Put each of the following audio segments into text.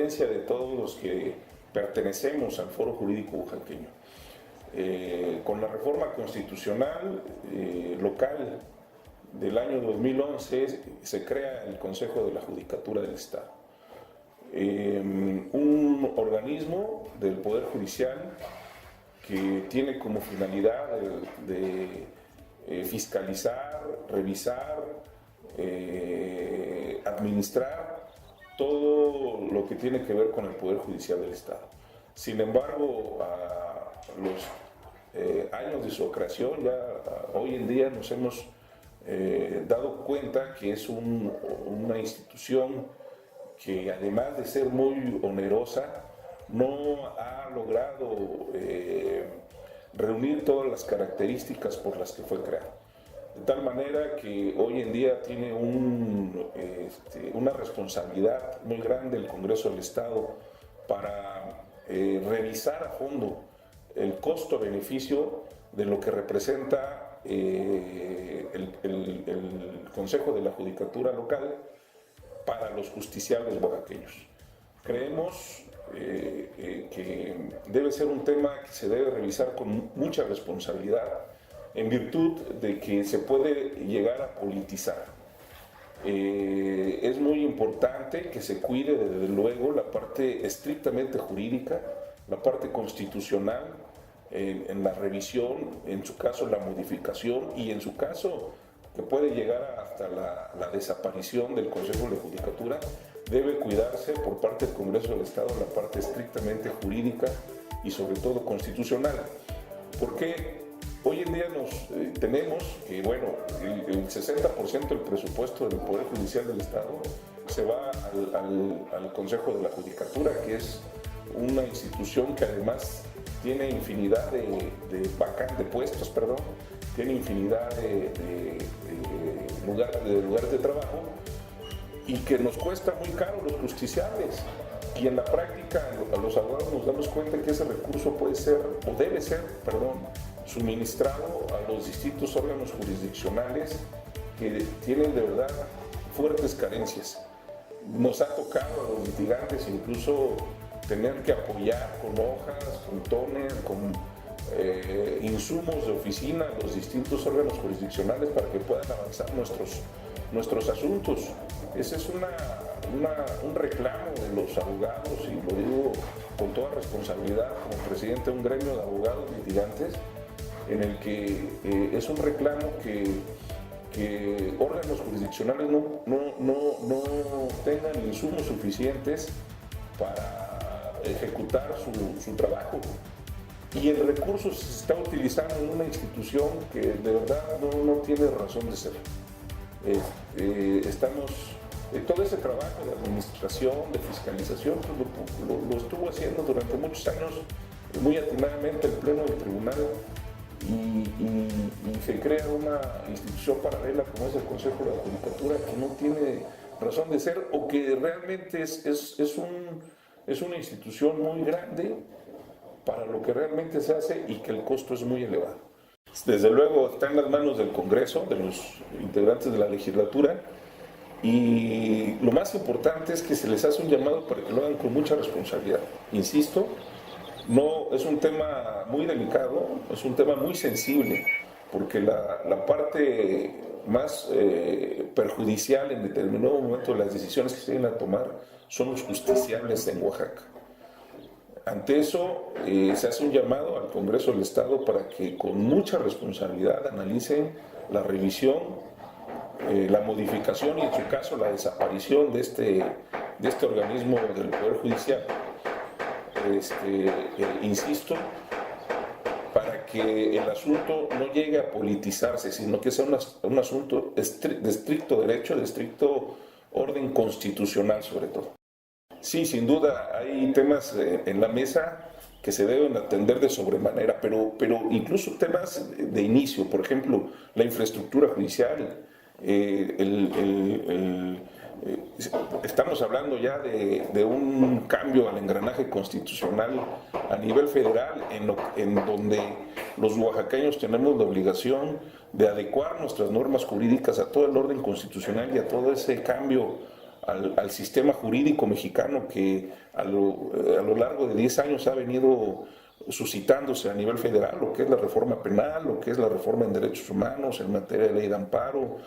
tendencia de todos los que pertenecemos al Foro Jurídico Oaxaqueño. Con la reforma constitucional local del año 2011 se crea el Consejo de la Judicatura del Estado, un organismo del Poder Judicial que tiene como finalidad de fiscalizar, revisar, administrar todo lo que tiene que ver con el Poder Judicial del Estado. Sin embargo, a los años de su creación, ya hoy en día nos hemos dado cuenta que es una institución que, además de ser muy onerosa, no ha logrado reunir todas las características por las que fue creado. De tal manera que hoy en día tiene una responsabilidad muy grande el Congreso del Estado para revisar a fondo el costo-beneficio de lo que representa el Consejo de la Judicatura Local para los justiciables oaxaqueños. Creemos que debe ser un tema que se debe revisar con mucha responsabilidad, en virtud de que se puede llegar a politizar. Es muy importante que se cuide, desde luego, la parte estrictamente jurídica, la parte constitucional, en la revisión, en su caso la modificación, y en su caso que puede llegar hasta la desaparición del Consejo de la Judicatura. Debe cuidarse por parte del Congreso del Estado la parte estrictamente jurídica y sobre todo constitucional. Porque hoy en día tenemos que, bueno, el 60% del presupuesto del Poder Judicial del Estado se va al Consejo de la Judicatura, que es una institución que además tiene infinidad de puestos, tiene infinidad de lugares de trabajo, y que nos cuesta muy caro los justiciables. Y en la práctica, a los abogados nos damos cuenta que ese recurso puede ser, o debe ser, suministrado a los distintos órganos jurisdiccionales que tienen de verdad fuertes carencias. Nos ha tocado a los litigantes incluso tener que apoyar con hojas, con tóner, con insumos de oficina a los distintos órganos jurisdiccionales para que puedan avanzar nuestros asuntos. Ese es un reclamo de los abogados, y lo digo con toda responsabilidad como presidente de un gremio de abogados litigantes, en el que es un reclamo que órganos jurisdiccionales no tengan insumos suficientes para ejecutar su trabajo. Y el recurso se está utilizando en una institución que de verdad no tiene razón de ser. Todo ese trabajo de administración, de fiscalización, lo estuvo haciendo durante muchos años muy atinadamente el Pleno del Tribunal, y se crea una institución paralela como es el Consejo de la Judicatura, que no tiene razón de ser, o que realmente es una institución muy grande para lo que realmente se hace, y que el costo es muy elevado. Desde luego está en las manos del Congreso, de los integrantes de la legislatura, y lo más importante es que se les hace un llamado para que lo hagan con mucha responsabilidad. Insisto, no es un tema muy delicado, es un tema muy sensible, porque la parte más perjudicial en determinado momento de las decisiones que se van a tomar son los justiciables en Oaxaca. Ante eso, se hace un llamado al Congreso del Estado para que con mucha responsabilidad analicen la revisión, la modificación y, en su caso, la desaparición de este organismo del Poder Judicial. Insisto, para que el asunto no llegue a politizarse, sino que sea un asunto de estricto derecho, de estricto orden constitucional sobre todo. Sí, sin duda hay temas en la mesa que se deben atender de sobremanera, pero incluso temas de inicio, por ejemplo, la infraestructura judicial. Estamos hablando ya de un cambio al engranaje constitucional a nivel federal, en donde los oaxaqueños tenemos la obligación de adecuar nuestras normas jurídicas a todo el orden constitucional y a todo ese cambio al sistema jurídico mexicano que a lo largo de 10 años ha venido suscitándose a nivel federal, lo que es la reforma penal, lo que es la reforma en derechos humanos, en materia de ley de amparo,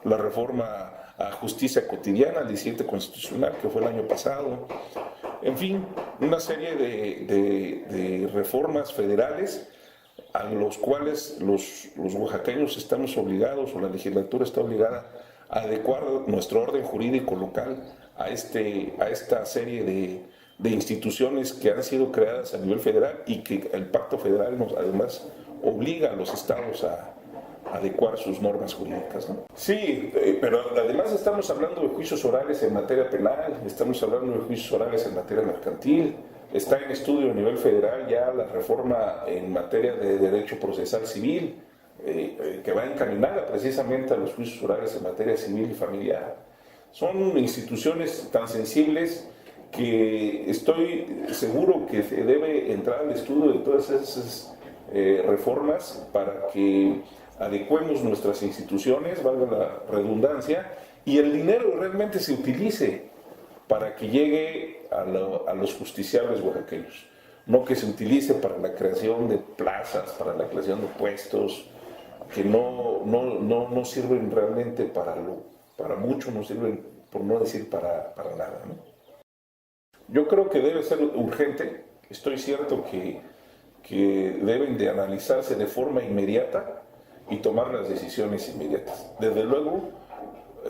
la reforma a justicia cotidiana, el 17 constitucional, que fue el año pasado. En fin, una serie de reformas federales a los cuales los oaxaqueños estamos obligados, o la legislatura está obligada a adecuar nuestro orden jurídico local a esta serie de instituciones que han sido creadas a nivel federal y que el Pacto Federal además obliga a los estados a adecuar sus normas jurídicas, ¿no? Sí, pero además estamos hablando de juicios orales en materia penal, estamos hablando de juicios orales en materia mercantil, está en estudio a nivel federal ya la reforma en materia de derecho procesal civil, que va encaminada precisamente a los juicios orales en materia civil y familiar. Son instituciones tan sensibles que estoy seguro que se debe entrar al estudio de todas esas reformas para que adecuemos nuestras instituciones, valga la redundancia, y el dinero realmente se utilice para que llegue a los justiciables oaxaqueños, no que se utilice para la creación de plazas, para la creación de puestos, que no sirven realmente para mucho, no sirven, por no decir para nada, ¿no? Yo creo que debe ser urgente, estoy cierto que deben de analizarse de forma inmediata y tomar las decisiones inmediatas. Desde luego,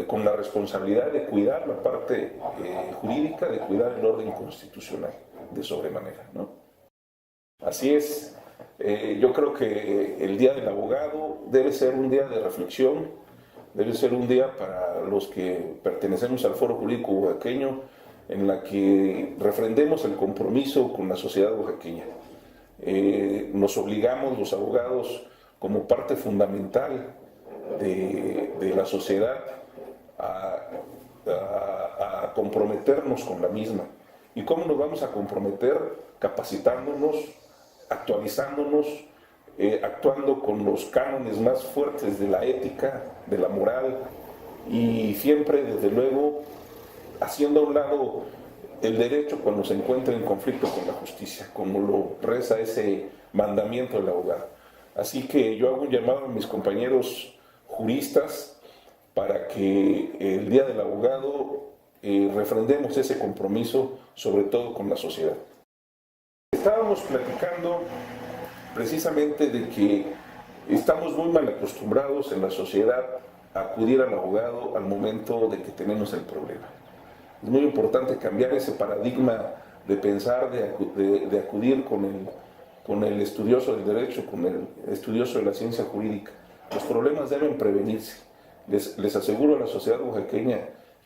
con la responsabilidad de cuidar la parte jurídica, de cuidar el orden constitucional de sobremanera, ¿no? Así es, yo creo que el Día del Abogado debe ser un día de reflexión, debe ser un día para los que pertenecemos al Foro Jurídico Oaxaqueño, en la que refrendemos el compromiso con la sociedad oaxaqueña. Nos obligamos los abogados como parte fundamental de la sociedad a comprometernos con la misma. ¿Y cómo nos vamos a comprometer? Capacitándonos, actualizándonos, actuando con los cánones más fuertes de la ética, de la moral, y siempre, desde luego, haciendo a un lado el derecho cuando se encuentra en conflicto con la justicia, como lo reza ese mandamiento del abogado. Así que yo hago un llamado a mis compañeros juristas para que el Día del Abogado refrendemos ese compromiso, sobre todo con la sociedad. Estábamos platicando precisamente de que estamos muy mal acostumbrados en la sociedad a acudir al abogado al momento de que tenemos el problema. Es muy importante cambiar ese paradigma de pensar, de acudir con el estudioso del derecho, con el estudioso de la ciencia jurídica. Los problemas deben prevenirse. Les aseguro a la sociedad oaxaqueña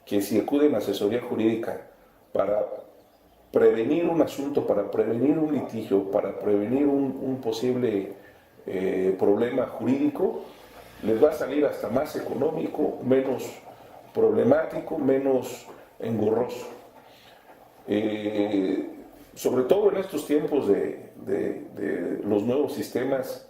que si acuden a asesoría jurídica para prevenir un asunto, para prevenir un litigio, para prevenir un posible problema jurídico, les va a salir hasta más económico, menos problemático, menos engorroso. Sobre todo en estos tiempos de los nuevos sistemas,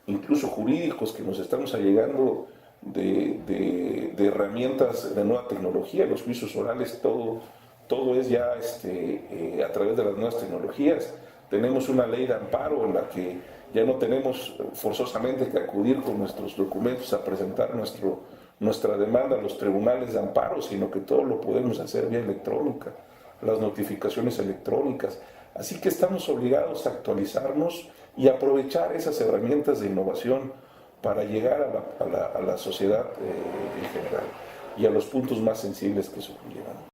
incluso jurídicos, que nos estamos allegando de herramientas de nueva tecnología, los juicios orales, todo es ya a través de las nuevas tecnologías. Tenemos una ley de amparo en la que ya no tenemos forzosamente que acudir con nuestros documentos a presentar nuestra demanda a los tribunales de amparo, sino que todo lo podemos hacer vía electrónica, las notificaciones electrónicas. Así que estamos obligados a actualizarnos y aprovechar esas herramientas de innovación para llegar a la sociedad en general y a los puntos más sensibles que eso conlleva.